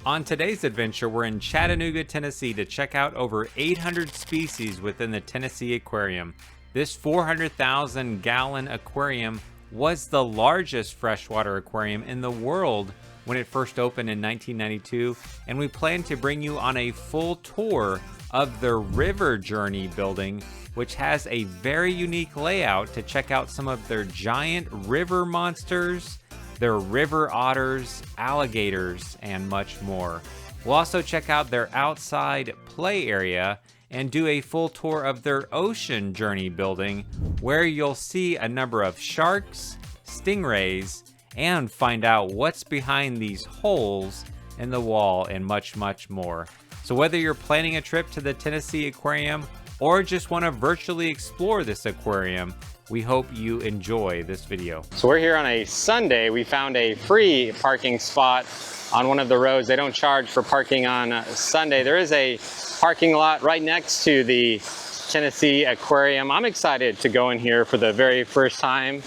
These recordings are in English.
On today's adventure, we're in Chattanooga, Tennessee to check out over 800 species within the Tennessee Aquarium. This 400,000 gallon aquarium was the largest freshwater aquarium in the world when it first opened in 1992, and we plan to bring you on a full tour of the River Journey building, which has a very unique layout to check out some of their giant river monsters, their river otters, alligators, and much more. We'll also check out their outside play area and do a full tour of their Ocean Journey building, where you'll see a number of sharks, stingrays, and find out what's behind these holes in the wall and much, much more. So whether you're planning a trip to the Tennessee Aquarium or just want to virtually explore this aquarium, we hope you enjoy this video. So we're here on a Sunday. We found a free parking spot on one of the roads. They don't charge for parking on Sunday. There is a parking lot right next to the Tennessee Aquarium. I'm excited to go in here for the very first time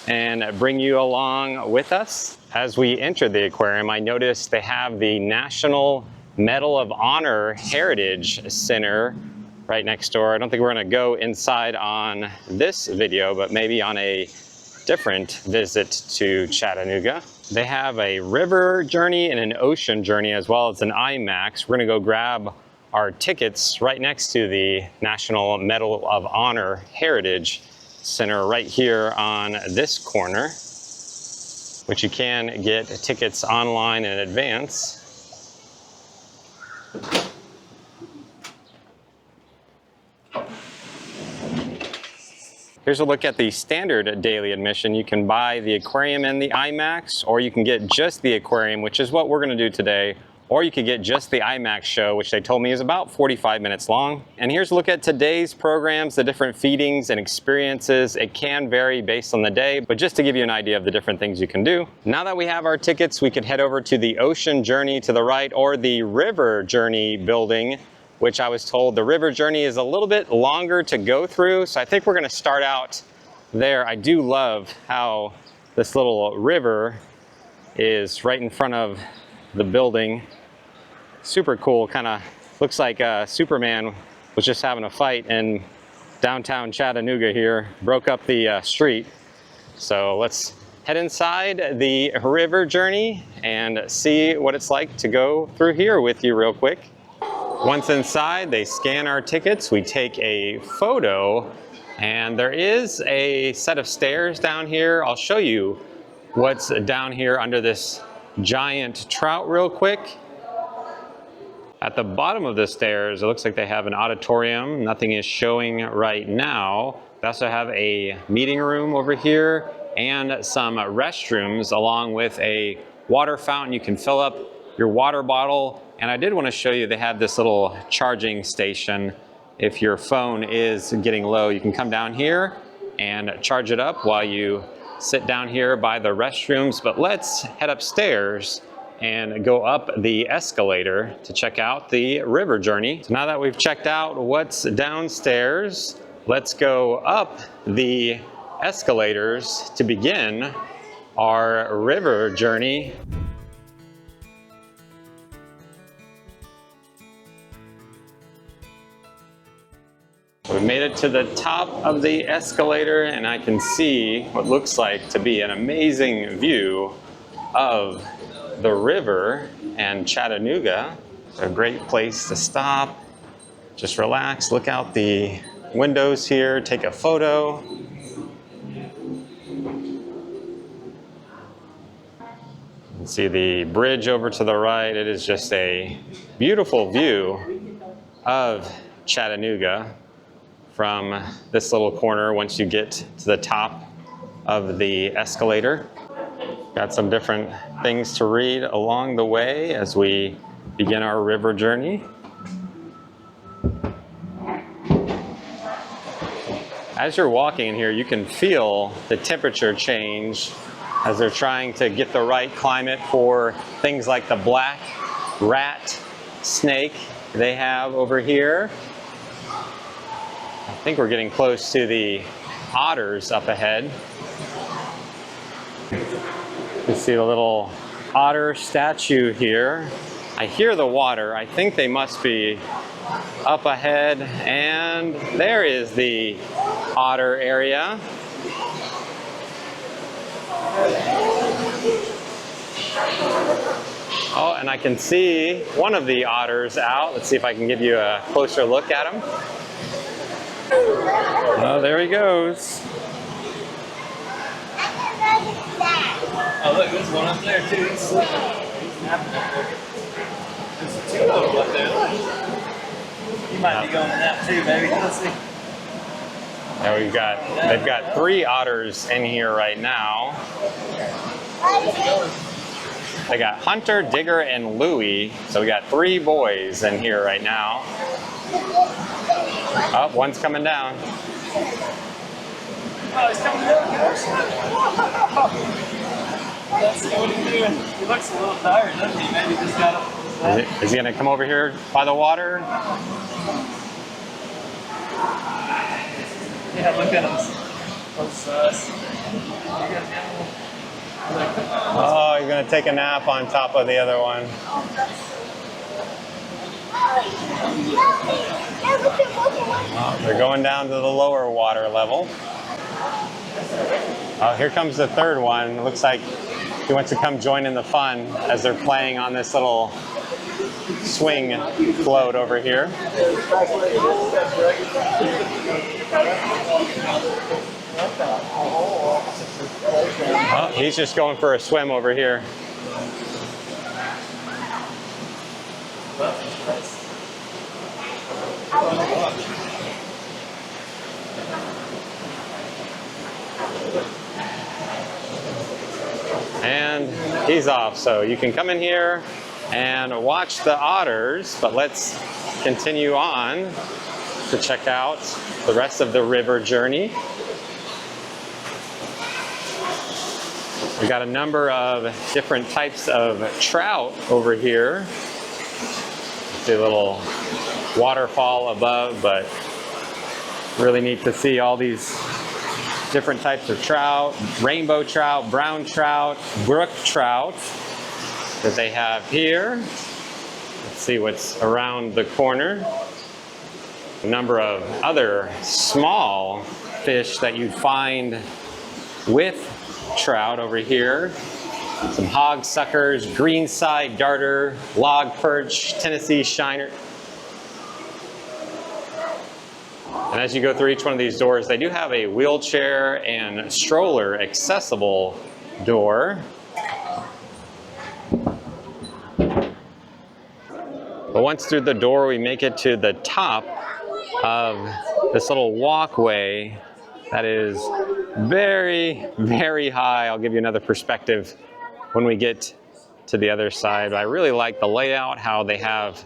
and bring you along with us. As we entered the aquarium, I noticed they have the National Medal of Honor Heritage Center right next door. I don't think we're gonna go inside on this video, but maybe on a different visit to Chattanooga. They have a river journey and an ocean journey, as well as an IMAX. We're gonna go grab our tickets right next to the National Medal of Honor Heritage Center right here on this corner, which you can get tickets online in advance. Here's a look at the standard daily admission. You can buy the aquarium and the IMAX, or you can get just the aquarium, which is what we're gonna do today, or you could get just the IMAX show, which they told me is about 45 minutes long. And here's a look at today's programs, the different feedings and experiences. It can vary based on the day, but just to give you an idea of the different things you can do. Now that we have our tickets, we could head over to the Ocean Journey to the right or the River Journey building, which I was told the River Journey is a little bit longer to go through. So I think we're gonna start out there. I do love how this little river is right in front of the building. Super cool, kind of looks like Superman was just having a fight in downtown Chattanooga here, broke up the street. So let's head inside the River Journey and see what it's like to go through here with you real quick. Once inside, they scan our tickets, we take a photo, and there is a set of stairs down here. I'll show you what's down here under this giant trout real quick. At the bottom of the stairs, it looks like they have an auditorium. Nothing is showing right now. They also have a meeting room over here and some restrooms, along with a water fountain. You can fill up your water bottle. And I did want to show you, they have this little charging station. If your phone is getting low, you can come down here and charge it up while you sit down here by the restrooms. But let's head upstairs and go up the escalator to check out the River Journey. So now that we've checked out what's downstairs, let's go up the escalators to begin our River Journey. We made it to the top of the escalator, and I can see what looks like to be an amazing view of the river and Chattanooga. A great place to stop, just relax, look out the windows here, take a photo. You can see the bridge over to the right. It is just a beautiful view of Chattanooga from this little corner once you get to the top of the escalator. Got some different things to read along the way as we begin our river journey. As you're walking in here, you can feel the temperature change as they're trying to get the right climate for things like the black rat snake they have over here. I think we're getting close to the otters up ahead. You see the little otter statue here. I hear the water. I think they must be up ahead, and there is the otter area. Oh, and I can see one of the otters out. Let's see if I can give you a closer look at him. Oh, there he goes. Oh, look, there's one up there too. He's sleeping. He's napping up there. There's two of them up there. He might be going to nap too, baby. Let's see. Now they've got 3 otters in here right now. They got Hunter, Digger, and Louie. So we got 3 boys in here right now. Oh, one's coming down. Oh, he's coming down, guys. Let's see what he's doing. He looks a little tired, doesn't he? Maybe just got up. Is he gonna come over here by the water? Yeah, look at him. Close us. Oh, he's gonna take a nap on top of the other one. Oh, they're going down to the lower water level. Oh, here comes the 3rd one. It looks like he wants to come join in the fun as they're playing on this little swing float over here. Oh, he's just going for a swim over here. And he's off, so you can come in here and watch the otters, but let's continue on to check out the rest of the river journey. We've got a number of different types of trout over here. See a little waterfall above, but really neat to see all these different types of trout, rainbow trout, brown trout, brook trout that they have here. Let's see what's around the corner. A number of other small fish that you'd find with trout over here. Some hog suckers, greenside darter, log perch, Tennessee shiner. And as you go through each one of these doors, they do have a wheelchair and stroller accessible door. But once through the door, we make it to the top of this little walkway that is very, very high. I'll give you another perspective when we get to the other side. But I really like the layout, how they have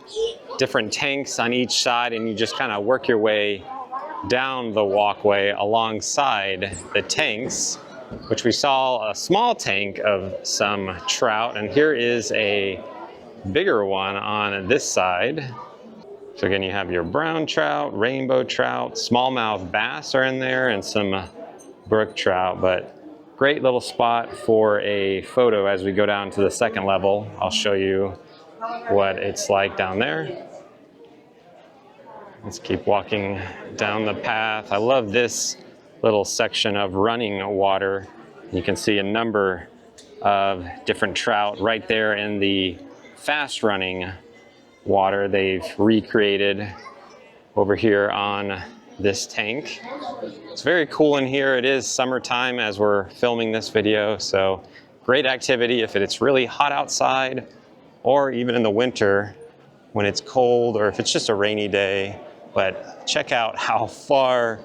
different tanks on each side, and you just kind of work your way down the walkway alongside the tanks, which we saw a small tank of some trout, and here is a bigger one on this side. So again, you have your brown trout, rainbow trout, smallmouth bass are in there, and some brook trout. But great little spot for a photo as we go down to the 2nd level. I'll show you what it's like down there. Let's keep walking down the path. I love this little section of running water. You can see a number of different trout right there in the fast running water they've recreated over here on this tank. It's very cool in here. It is summertime as we're filming this video, so great activity if it's really hot outside, or even in the winter when it's cold, or if it's just a rainy day. But check out how far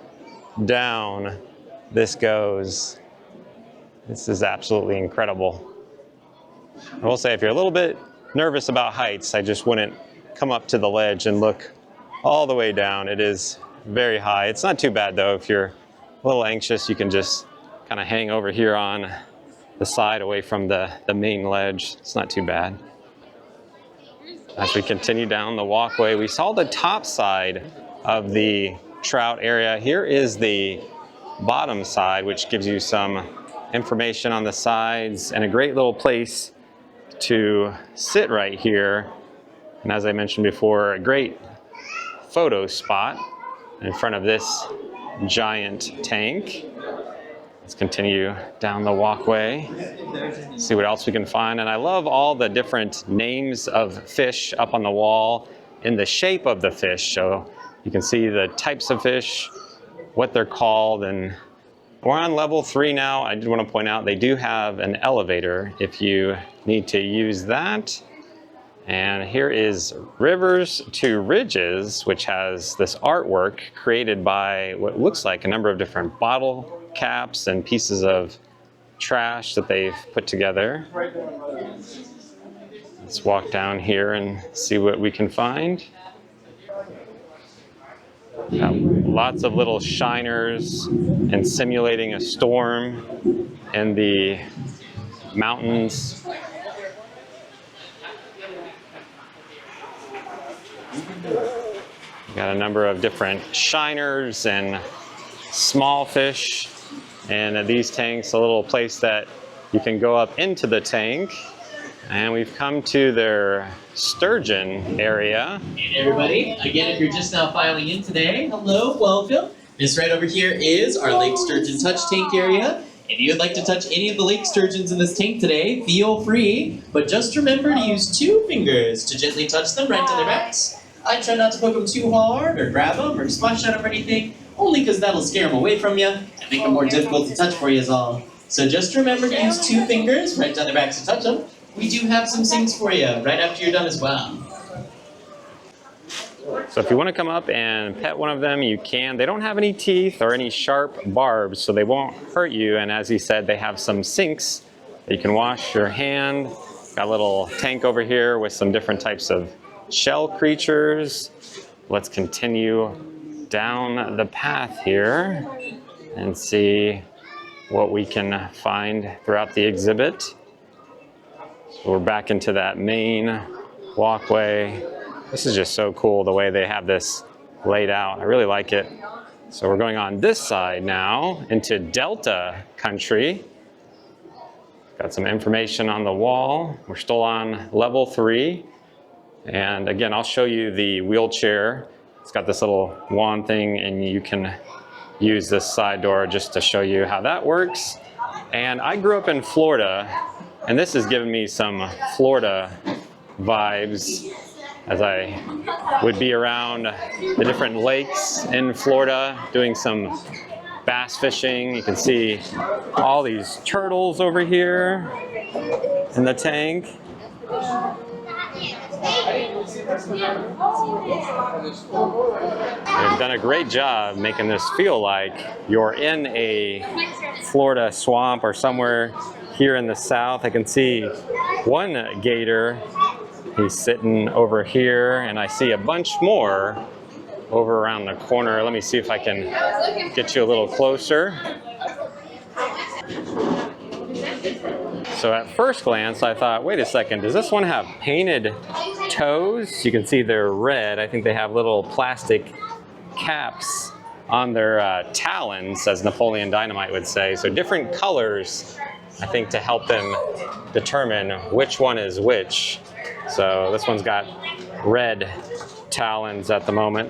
down this goes. This is absolutely incredible. I will say, if you're a little bit nervous about heights, I just wouldn't come up to the ledge and look all the way down. It is very high. It's not too bad though. If you're a little anxious, you can just kind of hang over here on the side away from the main ledge. It's not too bad. As we continue down the walkway, we saw the top side of the trout area. Here is the bottom side, which gives you some information on the sides and a great little place to sit right here And as I mentioned before, a great photo spot in front of this giant tank. Let's continue down the walkway, see what else we can find. And I love all the different names of fish up on the wall in the shape of the fish. So you can see the types of fish, what they're called. And we're on level 3 now. I did want to point out they do have an elevator if you need to use that. And here is Rivers to Ridges, which has this artwork created by what looks like a number of different bottle caps and pieces of trash that they've put together. Let's walk down here and see what we can find. Got lots of little shiners and simulating a storm in the mountains. Got a number of different shiners and small fish, and these tanks, a little place that you can go up into the tank. And we've come to their sturgeon area. Hey everybody, again, if you're just now filing in today, hello, welcome. This right over here is our Lake Sturgeon Touch Tank area. If you'd like to touch any of the lake sturgeons in this tank today, feel free, but just remember to use 2 fingers to gently touch them right to their backs. I try not to poke them too hard or grab them or splash at them or anything, only because that'll scare them away from you and make them more difficult to touch for you is all. So just remember to use 2 fingers right down their backs to touch them. We do have some sinks for you right after you're done as well. So if you want to come up and pet one of them, you can. They don't have any teeth or any sharp barbs, so they won't hurt you. And as he said, they have some sinks that you can wash your hand. Got a little tank over here with some different types of shell creatures. Let's continue down the path here and see what we can find throughout the exhibit. So we're back into that main walkway. This is just so cool the way they have this laid out. I really like it. So we're going on this side now into Delta country. Got some information on the wall. We're still on level 3. And again, I'll show you the wheelchair. It's got this little wand thing, and you can use this side door just to show you how that works. And I grew up in Florida, and this has given me some Florida vibes as I would be around the different lakes in Florida doing some bass fishing. You can see all these turtles over here in the tank. They've done a great job making this feel like you're in a Florida swamp or somewhere here in the south. I can see one gator. He's sitting over here, and I see a bunch more over around the corner. Let me see if I can get you a little closer. So at first glance, I thought, wait a second, does this one have painted toes? You can see they're red. I think they have little plastic caps on their talons, as Napoleon Dynamite would say. So different colors, I think, to help them determine which one is which. So this one's got red talons at the moment.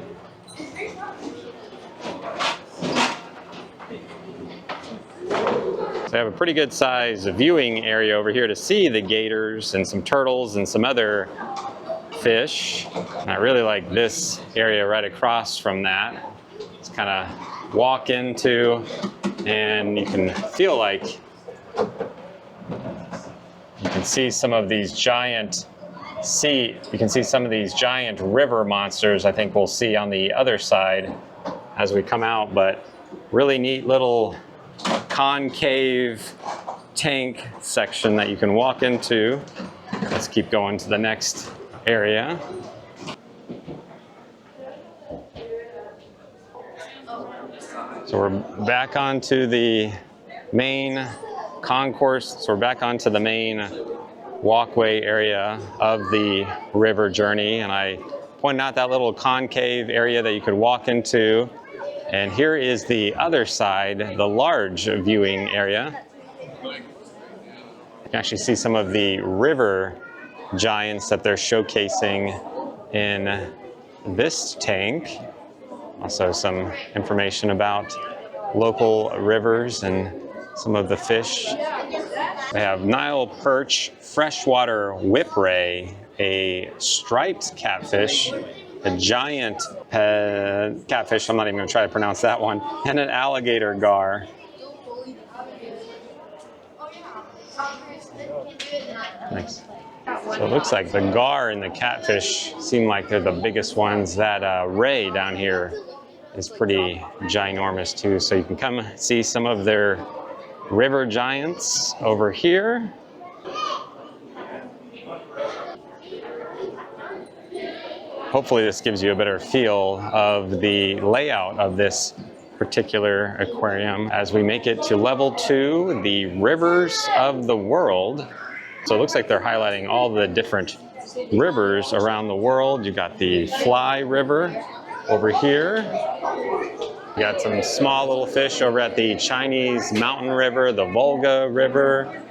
So I have a pretty good size viewing area over here to see the gators and some turtles and some other fish. And I really like this area right across from that. Just kind of walk into, and you can feel like you can see some of these giant river monsters I think we'll see on the other side as we come out, but really neat little concave tank section that you can walk into. Let's keep going to the next area. So we're back onto the main concourse. So we're back onto the main walkway area of the river journey, and I pointed out that little concave area that you could walk into. And here is the other side, the large viewing area. You can actually see some of the river giants that they're showcasing in this tank. Also some information about local rivers and some of the fish. They have Nile perch, freshwater whipray, a striped catfish, a giant catfish, I'm not even going to try to pronounce that one, and an alligator gar. Nice. So it looks like the gar and the catfish seem like they're the biggest ones. That ray down here is pretty ginormous too. So you can come see some of their river giants over here. Hopefully this gives you a better feel of the layout of this particular aquarium as we make it to level 2, the rivers of the world. So it looks like they're highlighting all the different rivers around the world. You got the Fly River over here. You got some small little fish over at the Chinese Mountain River, the Volga River,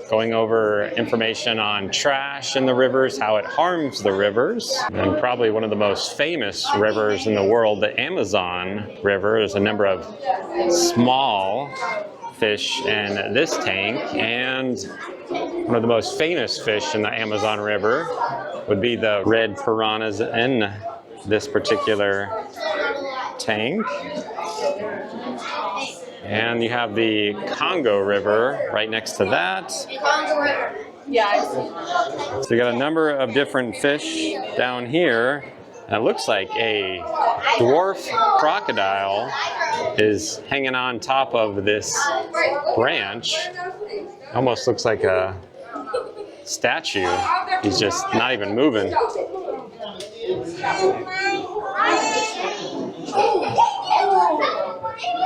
going over information on trash in the rivers, how it harms the rivers. And probably one of the most famous rivers in the world, the Amazon River. There's a number of small fish in this tank, and one of the most famous fish in the Amazon River would be the red piranhas in this particular tank. And you have the Congo River right next to that. So you got a number of different fish down here. And it looks like a dwarf crocodile is hanging on top of this branch. Almost looks like a statue. He's just not even moving.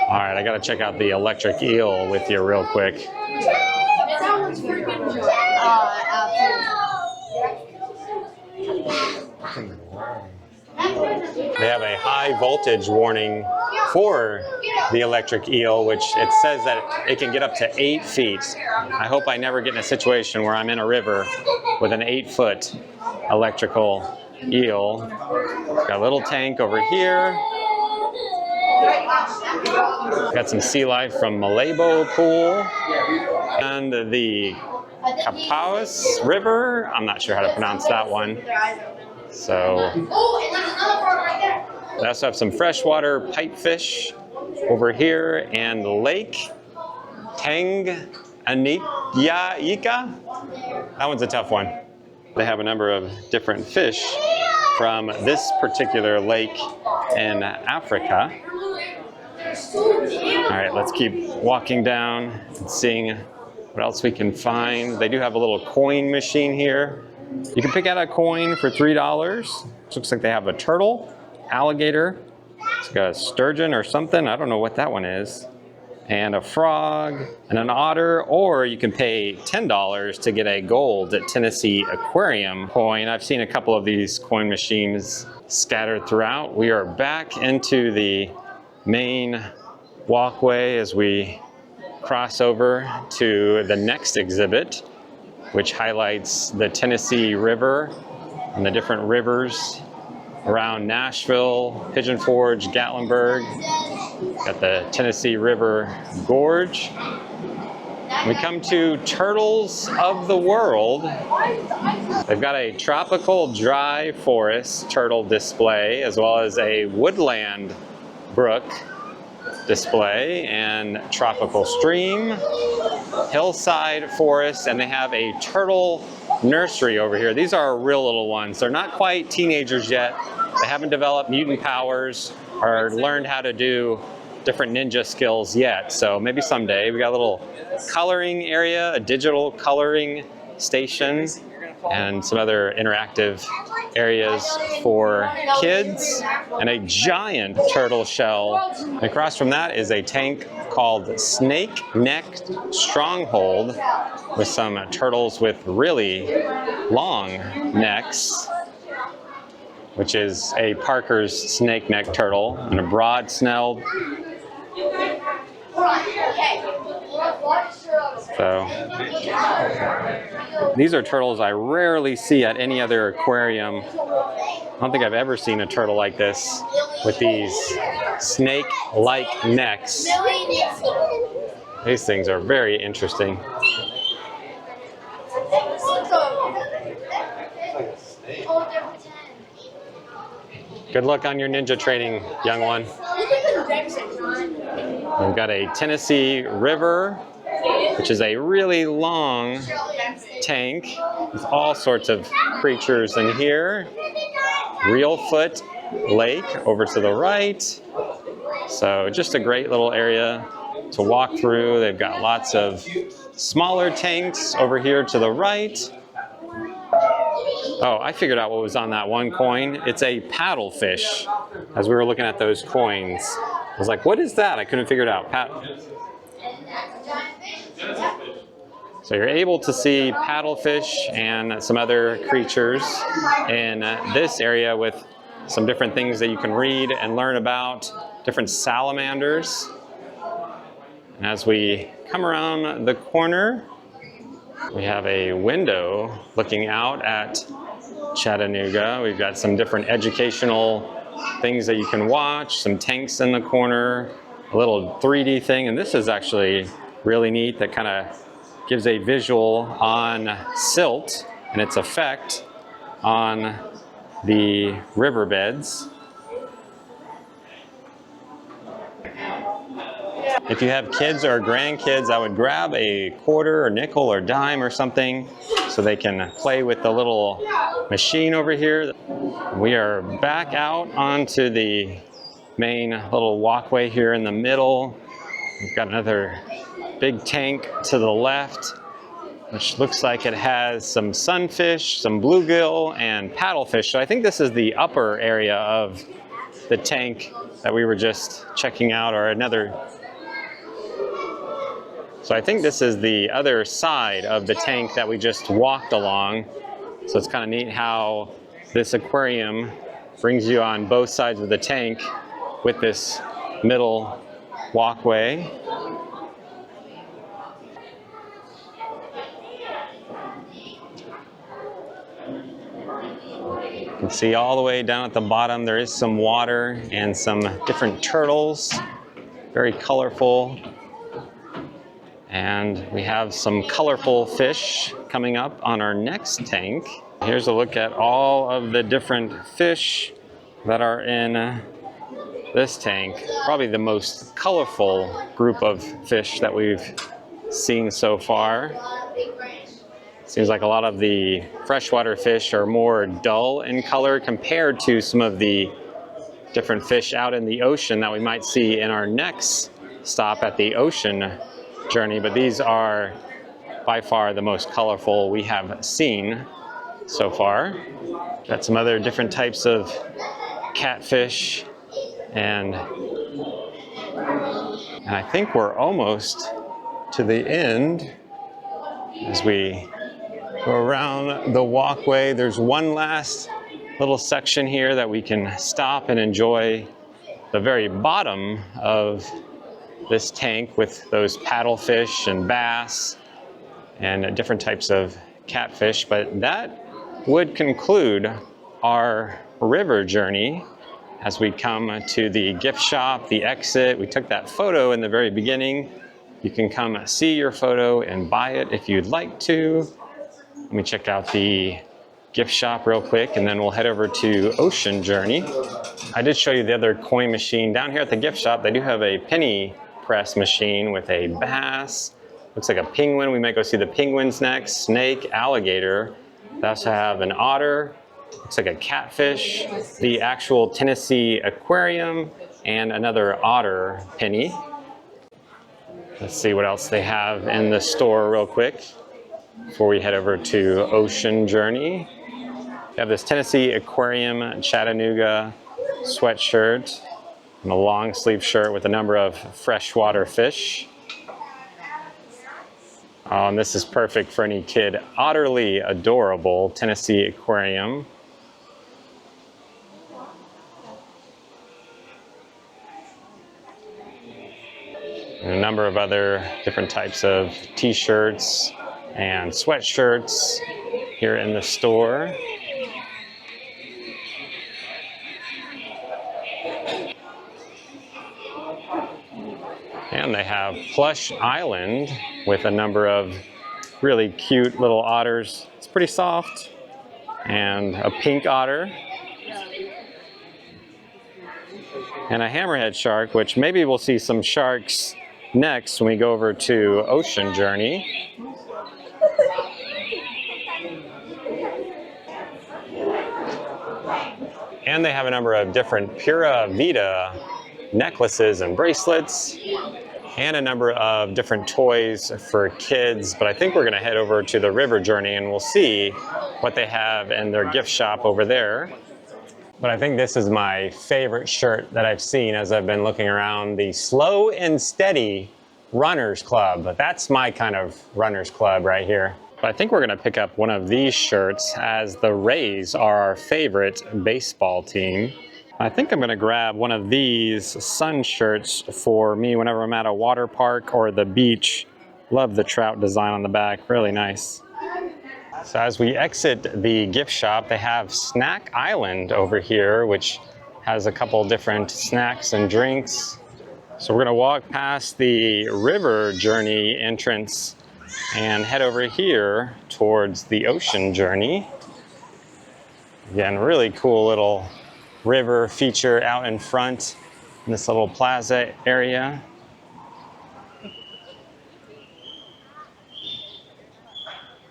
All right, I gotta check out the electric eel with you real quick. They have a high voltage warning for the electric eel, which it says that it can get up to 8 feet. I hope I never get in a situation where I'm in a river with an 8-foot electrical eel. Got a little tank over here. Got some sea life from Malabo Pool. And the Kapawas River. I'm not sure how to pronounce that one. So, we also have some freshwater pipefish over here, and Lake Tanganyika. That one's a tough one. They have a number of different fish from this particular lake in Africa. All right, let's keep walking down and seeing what else we can find. They do have a little coin machine here. You can pick out a coin for $3. Looks like they have a turtle, alligator, it's got a sturgeon or something, I don't know what that one is, and a frog, and an otter, or you can pay $10 to get a gold at Tennessee Aquarium coin. I've seen a couple of these coin machines scattered throughout. We are back into the main walkway as we cross over to the next exhibit, which highlights the Tennessee River and the different rivers around Nashville, Pigeon Forge, Gatlinburg. Got the Tennessee River Gorge. We come to Turtles of the World. They've got a tropical dry forest turtle display, as well as a woodland brook display and tropical stream, hillside forest, and they have a turtle nursery over here. These are real little ones. They're not quite teenagers yet. They haven't developed mutant powers or learned how to do different ninja skills yet. So maybe someday. We got a little coloring area, a digital coloring station, and some other interactive areas for kids, and a giant turtle shell. And across from that is a tank called Snake Neck Stronghold with some turtles with really long necks, which is a Parker's snake neck turtle, and a broad-snelled So these are turtles I rarely see at any other aquarium. I don't think I've ever seen a turtle like this with these snake-like necks. These things are very interesting. Good luck on your ninja training, young one. We've got a Tennessee River, which is a really long tank with all sorts of creatures in here. Reelfoot Lake over to the right. So just a great little area to walk through. They've got lots of smaller tanks over here to the right. Oh, I figured out what was on that one coin. It's a paddlefish. As we were looking at those coins, I was like, what is that? I couldn't figure it out. So you're able to see paddlefish and some other creatures in this area with some different things that you can read and learn about, different salamanders. And as we come around the corner, we have a window looking out at Chattanooga. We've got some different educational things that you can watch, some tanks in the corner, a little 3D thing, and this is actually really neat that kind of gives a visual on silt and its effect on the riverbeds. If you have kids or grandkids, I would grab a quarter or nickel or dime or something so they can play with the little machine over here. We are back out onto the main little walkway here in the middle. We've got another big tank to the left, which looks like it has some sunfish, some bluegill, and paddlefish. So I think this is the upper area of the tank that we were just checking out, or another. So I think this is the other side of the tank that we just walked along. So it's kind of neat how this aquarium brings you on both sides of the tank with this middle walkway. You can see all the way down at the bottom there is some water and some different turtles, very colorful. And we have some colorful fish coming up on our next tank. Here's a look at all of the different fish that are in this tank. Probably the most colorful group of fish that we've seen so far. Seems like a lot of the freshwater fish are more dull in color compared to some of the different fish out in the ocean that we might see in our next stop at the ocean journey, but these are by far the most colorful we have seen so far. Got some other different types of catfish, and I think we're almost to the end. As we go around the walkway, there's one last little section here that we can stop and enjoy the very bottom of this tank with those paddlefish and bass and different types of catfish. But that would conclude our river journey as we come to the gift shop, the exit. We took that photo in the very beginning. You can come see your photo and buy it if you'd like to. Let me check out the gift shop real quick, and then we'll head over to Ocean Journey. I did show you the other coin machine. Down here at the gift shop, they do have a penny press machine with a bass. Looks like a penguin. We might go see the penguins next. Snake, alligator. They also have an otter. Looks like a catfish. The actual Tennessee Aquarium, and another otter penny. Let's see what else they have in the store real quick before we head over to Ocean Journey. We have this Tennessee Aquarium Chattanooga sweatshirt and a long sleeve shirt with a number of freshwater fish. Oh, and this is perfect for any kid. Utterly adorable Tennessee Aquarium. And a number of other different types of t-shirts and sweatshirts here in the store. And they have Plush Island with a number of really cute little otters. It's pretty soft. And a pink otter. And a hammerhead shark, which maybe we'll see some sharks next when we go over to Ocean Journey. And they have a number of different Pura Vida necklaces and bracelets, and a number of different toys for kids. But I think we're going to head over to the River Journey and we'll see what they have in their gift shop over there. But I think this is my favorite shirt that I've seen as I've been looking around, the Slow and Steady Runners Club. But that's my kind of runners club right here. But I think we're going to pick up one of these shirts, as the Rays are our favorite baseball team. I think I'm going to grab one of these sun shirts for me whenever I'm at a water park or the beach. Love the trout design on the back, really nice. So as we exit the gift shop, they have Snack Island over here, which has a couple different snacks and drinks. So we're going to walk past the River Journey entrance and head over here towards the Ocean Journey. Again, really cool little river feature out in front in this little plaza area.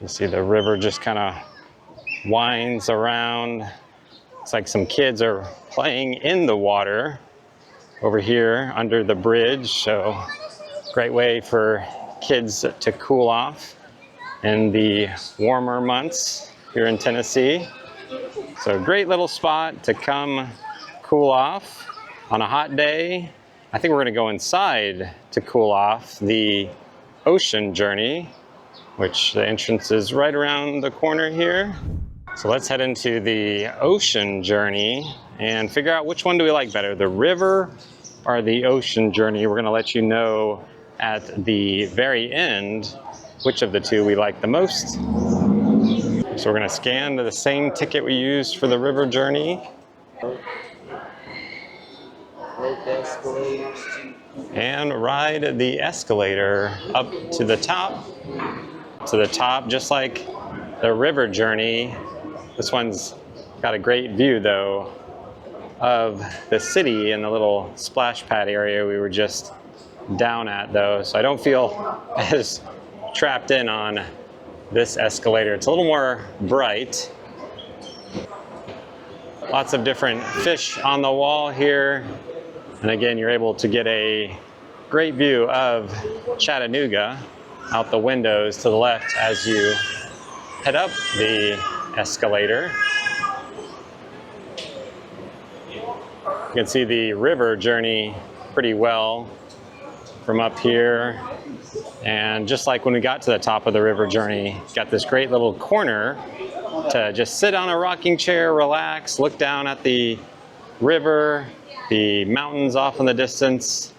You see the river just kind of winds around. It's like some kids are playing in the water over here under the bridge. So great way for kids to cool off in the warmer months here in Tennessee. So great little spot to come cool off on a hot day. I think we're going to go inside to cool off the Ocean Journey, which the entrance is right around the corner here. So let's head into the Ocean Journey and figure out which one do we like better, the river or the Ocean Journey. We're going to let you know at the very end which of the two we like the most. So we're going to scan the same ticket we used for the River Journey. And ride the escalator up to the top. Just like the River Journey. This one's got a great view though of the city and the little splash pad area we were just down at though. So I don't feel as trapped in on this escalator. It's a little more bright. Lots of different fish on the wall here. And again, you're able to get a great view of Chattanooga out the windows to the left as you head up the escalator. You can see the River Journey pretty well from up here. And just like when we got to the top of the River Journey, got this great little corner to just sit on a rocking chair, relax, look down at the river, the mountains off in the distance,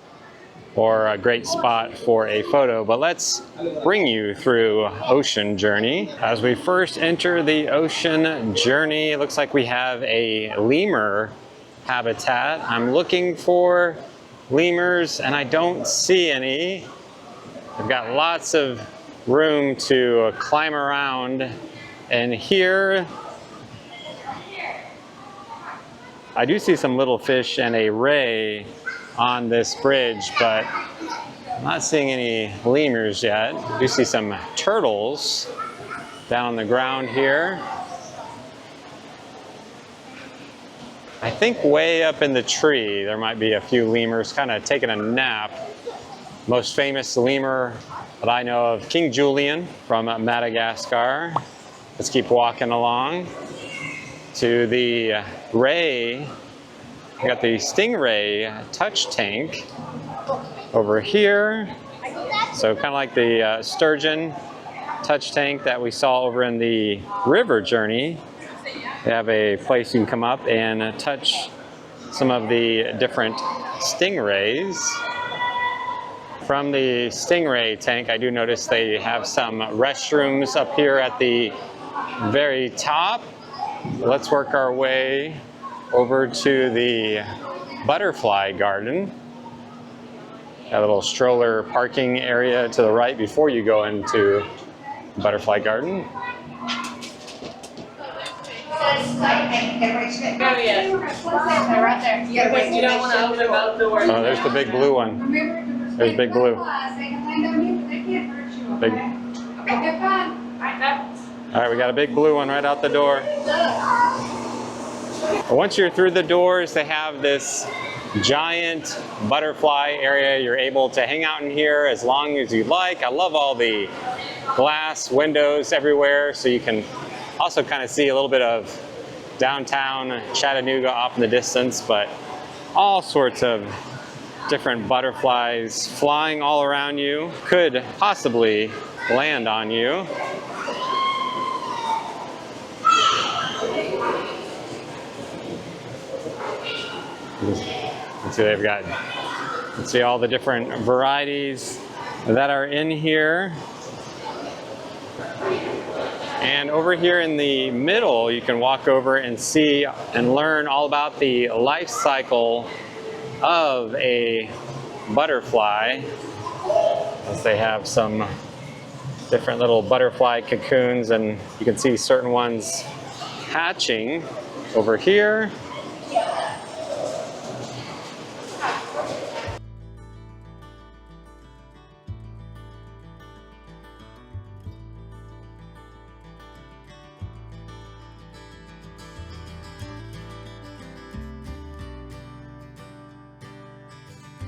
or a great spot for a photo. But let's bring you through Ocean Journey. As we first enter the Ocean Journey, it looks like we have a lemur habitat. I'm looking for lemurs and I don't see any. I've got lots of room to climb around, and here I do see some little fish and a ray on this bridge, but I'm not seeing any lemurs yet. I do see some turtles down on the ground here. I think way up in the tree there might be a few lemurs kind of taking a nap. Most famous lemur that I know of, King Julian from Madagascar. Let's keep walking along to the ray. We got the stingray touch tank over here. So kind of like the sturgeon touch tank that we saw over in the River Journey. They have a place you can come up and touch some of the different stingrays. From the stingray tank, I do notice they have some restrooms up here at the very top. Let's work our way over to the butterfly garden. A little stroller parking area to the right before you go into the butterfly garden. Oh, there's the big blue one. There's Big Blue. Big. All right, we got a big blue one right out the door. Once you're through the doors, they have this giant butterfly area. You're able to hang out in here as long as you like. I love all the glass windows everywhere, so you can also kind of see a little bit of downtown Chattanooga off in the distance, but all sorts of different butterflies flying all around you, could possibly land on you. Let's see, they've got, let's see all the different varieties that are in here. And over here in the middle, you can walk over and see and learn all about the life cycle of a butterfly, as they have some different little butterfly cocoons, and you can see certain ones hatching over here.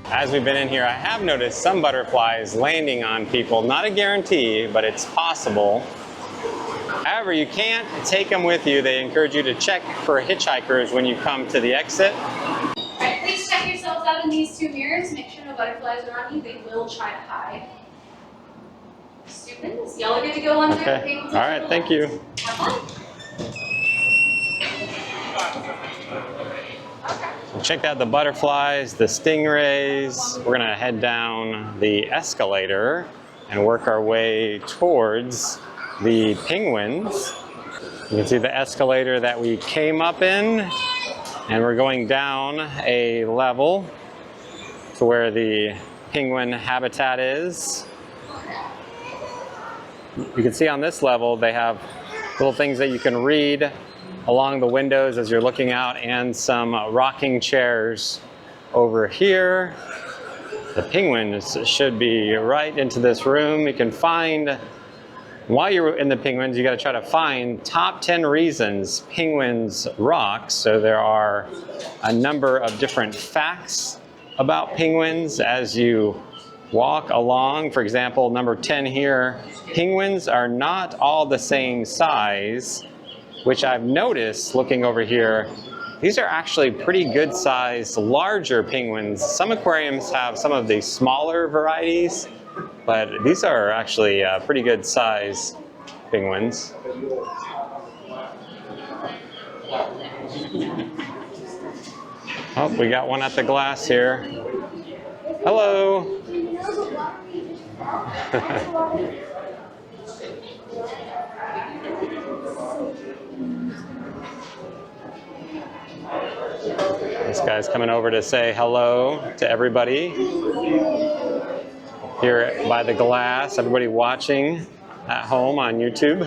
As we've been in here, I have noticed some butterflies landing on people. Not a guarantee, but it's possible. However, you can't take them with you. They encourage you to check for hitchhikers when you come to the exit. All right, please check yourselves out in these two mirrors. Make sure no butterflies are on you. They will try to hide. Students, y'all are good to go on through. Okay. All right, thank you. Have fun. Checked out the butterflies, the stingrays. We're gonna head down the escalator and work our way towards the penguins. You can see the escalator that we came up in, and we're going down a level to where the penguin habitat is. You can see on this level they have little things that you can read along the windows as you're looking out, and some rocking chairs over here. The penguins should be right into this room. You can find, while you're in the penguins, you got to try to find top 10 reasons penguins rock. So there are a number of different facts about penguins as you walk along. For example, number 10 here, penguins are not all the same size, which I've noticed looking over here. These are actually pretty good sized, larger penguins. Some aquariums have some of the smaller varieties, but these are actually pretty good size penguins. Oh, we got one at the glass here. Hello. This guy's coming over to say hello to everybody here by the glass, everybody watching at home on YouTube.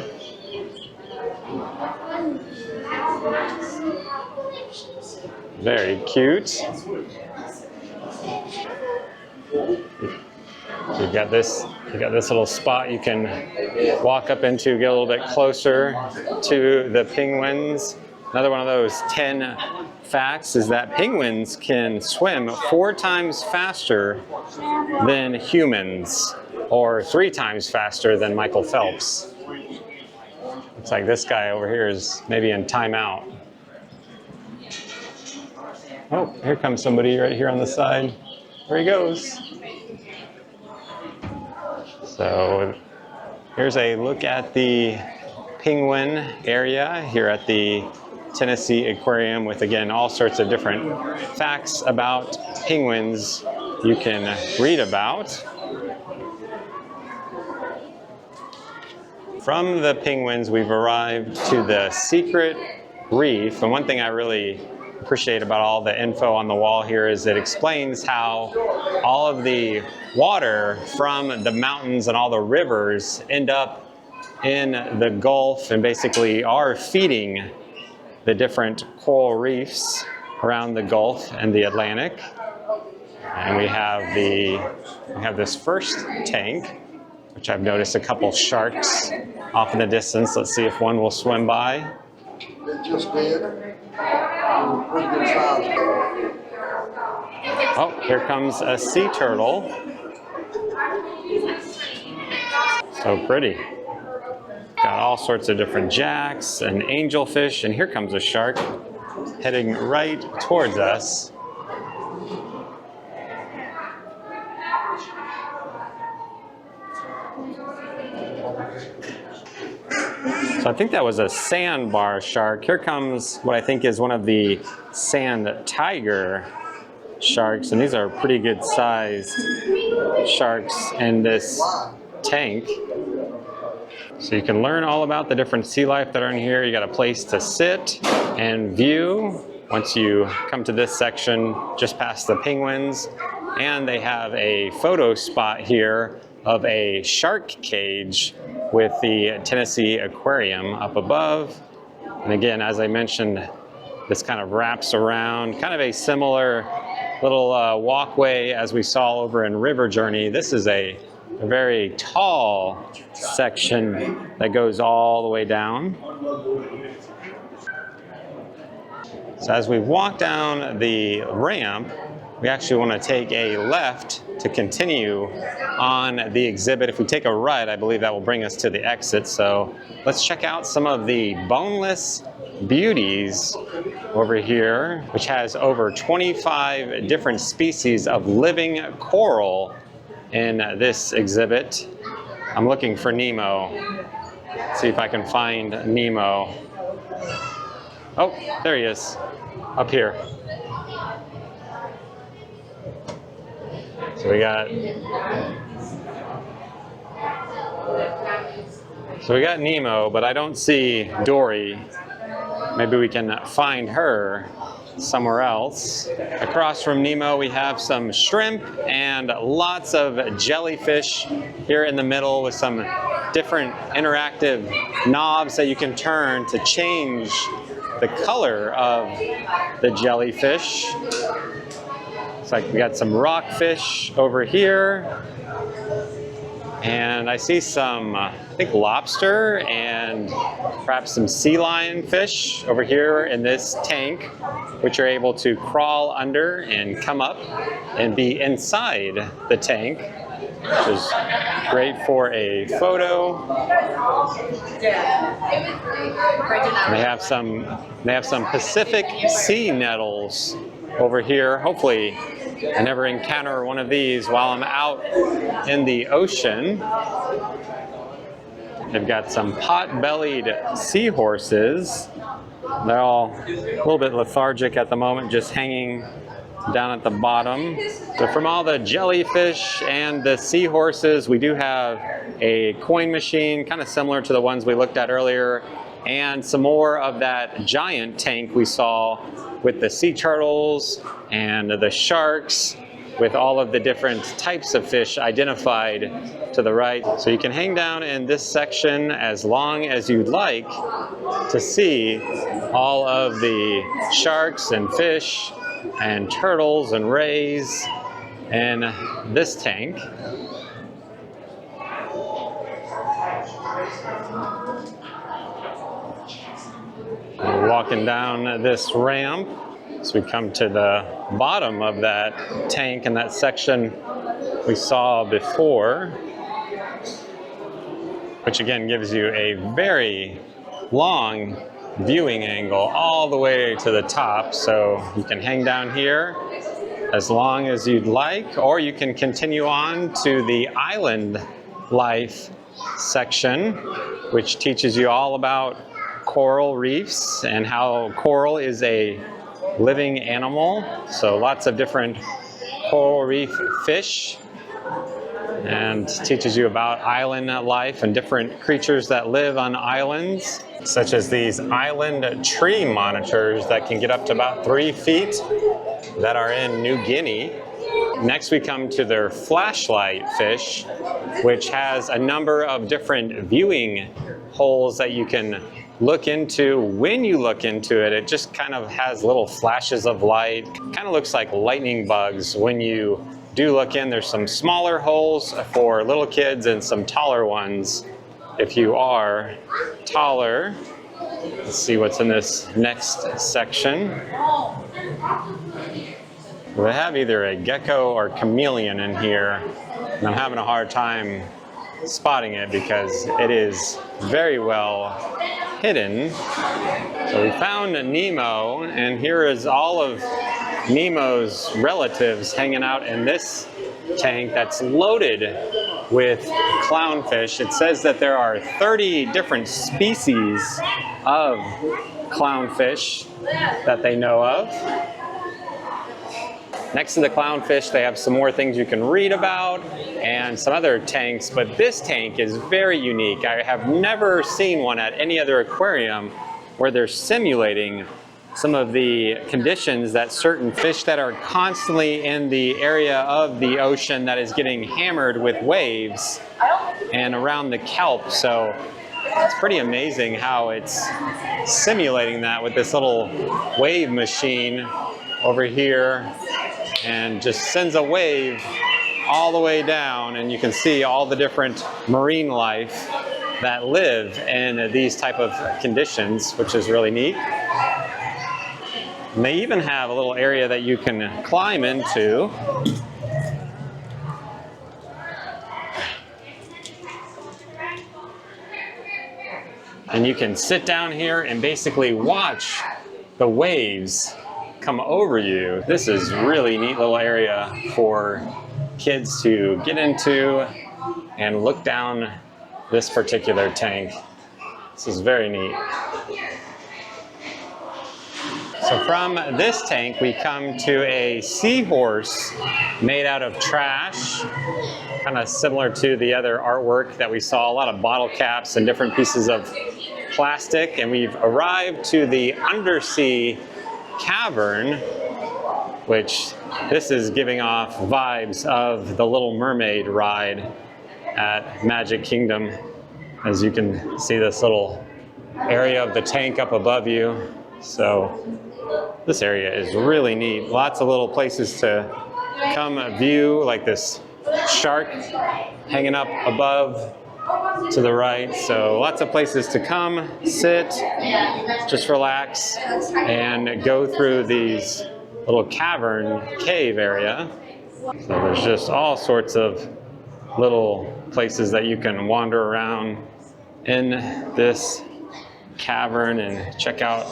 Very cute. You've got this little spot you can walk up into, get a little bit closer to the penguins. Another one of those 10 facts is that penguins can swim 4 times faster than humans, or 3 times faster than Michael Phelps. Looks like this guy over here is maybe in timeout. Oh, here comes somebody right here on the side. There he goes. So here's a look at the penguin area here at the Tennessee Aquarium, with again all sorts of different facts about penguins you can read about. from the penguins, we've arrived to the secret reef. And one thing I really appreciate about all the info on the wall here is it explains how all of the water from the mountains and all the rivers end up in the Gulf and basically are feeding the different coral reefs around the Gulf and the Atlantic. And we have this first tank, which I've noticed a couple sharks off in the distance. Let's see if one will swim by. They just did. Pretty good size. Oh, here comes a sea turtle. So pretty. Got all sorts of different jacks and angelfish, and here comes a shark heading right towards us. So I think that was a sandbar shark. Here comes what I think is one of the sand tiger sharks, and these are pretty good sized sharks in this tank. So you can learn all about the different sea life that are in here. You got a place to sit and view once you come to this section just past the penguins. And they have a photo spot here of a shark cage with the Tennessee Aquarium up above. And again, as I mentioned, this kind of wraps around, kind of a similar little walkway as we saw over in River Journey. This is a very tall section that goes all the way down. So as we walk down the ramp, we actually want to take a left to continue on the exhibit. If we take a right, I believe that will bring us to the exit. So let's check out some of the boneless beauties over here, which has over 25 different species of living coral in this exhibit. I'm looking for Nemo. Let's see if I can find Nemo. Oh, there he is, up here. So we got Nemo, but I don't see Dory. Maybe we can find her somewhere else. Across from Nemo, we have some shrimp and lots of jellyfish here in the middle with some different interactive knobs that you can turn to change the color of the jellyfish. Looks like we got some rockfish over here. And I see some, I think, lobster and perhaps some sea lion fish over here in this tank, which are able to crawl under and come up and be inside the tank, which is great for a photo. They have some Pacific sea nettles over here. Hopefully I never encounter one of these while I'm out in the ocean. They've got some pot-bellied seahorses. They're all a little bit lethargic at the moment, just hanging down at the bottom. So from all the jellyfish and the seahorses, we do have a coin machine, kind of similar to the ones we looked at earlier, and some more of that giant tank we saw with the sea turtles and the sharks, with all of the different types of fish identified to the right. So you can hang down in this section as long as you'd like to see all of the sharks and fish and turtles and rays in this tank. We're walking down this ramp, so we come to the bottom of that tank in that section we saw before, which again gives you a very long viewing angle all the way to the top. So you can hang down here as long as you'd like, or you can continue on to the island life section, which teaches you all about coral reefs and how coral is a living animal. So lots of different coral reef fish and teaches you about island life and different creatures that live on islands, such as these island tree monitors that can get up to about 3 feet that are in New Guinea. Next we come to their flashlight fish, which has a number of different viewing holes that you can look into. When you look into it, it just kind of has little flashes of light. Kind of looks like lightning bugs. When you do look in, there's some smaller holes for little kids and some taller ones if you are taller. Let's see what's in this next section. We have either a gecko or chameleon in here, and I'm having a hard time spotting it because it is very well hidden. So we found Nemo, and here is all of Nemo's relatives hanging out in this tank that's loaded with clownfish. It says that there are 30 different species of clownfish that they know of. Next to the clownfish, they have some more things you can read about and some other tanks, but this tank is very unique. I have never seen one at any other aquarium where they're simulating some of the conditions that certain fish that are constantly in the area of the ocean that is getting hammered with waves and around the kelp. So it's pretty amazing how it's simulating that with this little wave machine over here, and just sends a wave all the way down, and you can see all the different marine life that live in these type of conditions, which is really neat. And they even have a little area that you can climb into. And you can sit down here and basically watch the waves come over you. This is really neat little area for kids to get into and look down this particular tank. This is very neat. So from this tank we come to a seahorse made out of trash, kind of similar to the other artwork that we saw, a lot of bottle caps and different pieces of plastic, and we've arrived to the undersea cavern, which this is giving off vibes of the Little Mermaid ride at Magic Kingdom. As you can see this little area of the tank up above you. So this area is really neat. Lots of little places to come view, like this shark hanging up above to the right. So lots of places to come, sit, just relax, and go through these little cavern cave area. So there's just all sorts of little places that you can wander around in this cavern and check out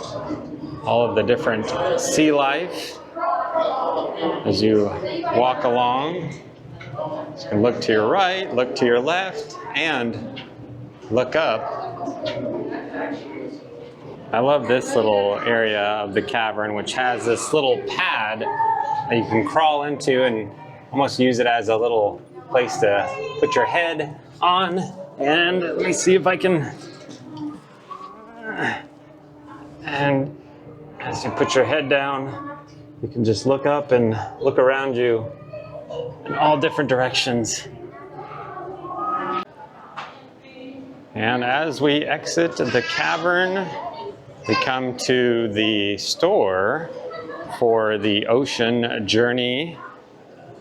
all of the different sea life as you walk along. So you can look to your right, look to your left, and look up. I love this little area of the cavern, which has this little pad that you can crawl into and almost use it as a little place to put your head on. And let me see if I can. And as you put your head down, you can just look up and look around you in all different directions. And as we exit the cavern, we come to the store for the Ocean Journey,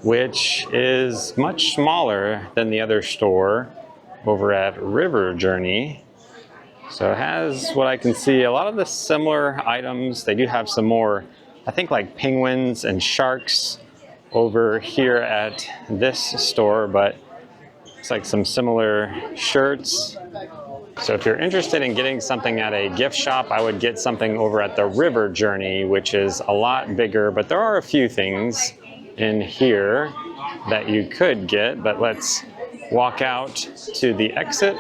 which is much smaller than the other store over at River Journey. So it has, what I can see, a lot of the similar items. They do have some more, I think, like penguins and sharks over here at this store, but it's like some similar shirts. So if you're interested in getting something at a gift shop, I would get something over at the River Journey, which is a lot bigger, but there are a few things in here that you could get. But let's walk out to the exit.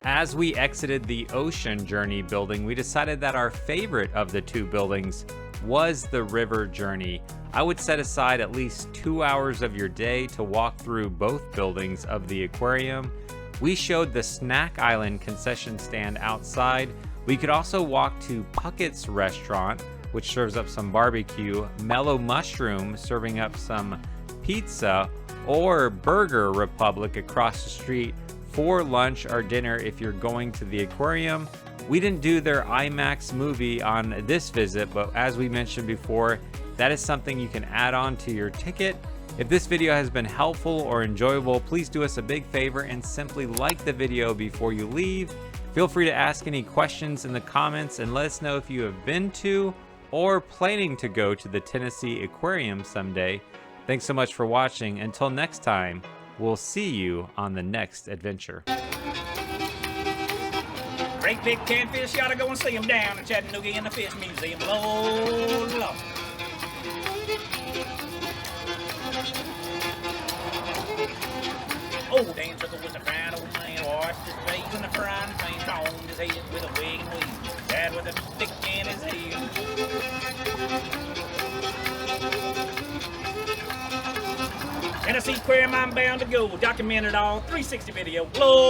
As we exited the Ocean Journey building, we decided that our favorite of the two buildings was the river journey. I would set aside at least 2 hours of your day to walk through both buildings of the aquarium. We showed the Snack Island concession stand outside. We could also walk to Puckett's restaurant, which serves up some barbecue, Mellow Mushroom serving up some pizza, or Burger Republic across the street for lunch or dinner if you're going to the aquarium. We didn't do their IMAX movie on this visit, but as we mentioned before, that is something you can add on to your ticket. If this video has been helpful or enjoyable, please do us a big favor and simply like the video before you leave. Feel free to ask any questions in the comments and let us know if you have been to or planning to go to the Tennessee Aquarium someday. Thanks so much for watching. Until next time, we'll see you on the next adventure. Great big catfish, you ought to go and see them down in Chattanooga in the Fish Museum. Lord, Lord. Old Dan Chuckle was a fine old man, washed his face in the frying pan, combed his head with a wig and weave, dad with a stick in his heel. Tennessee Aquarium, I'm bound to go, documented all 360 video. Lord.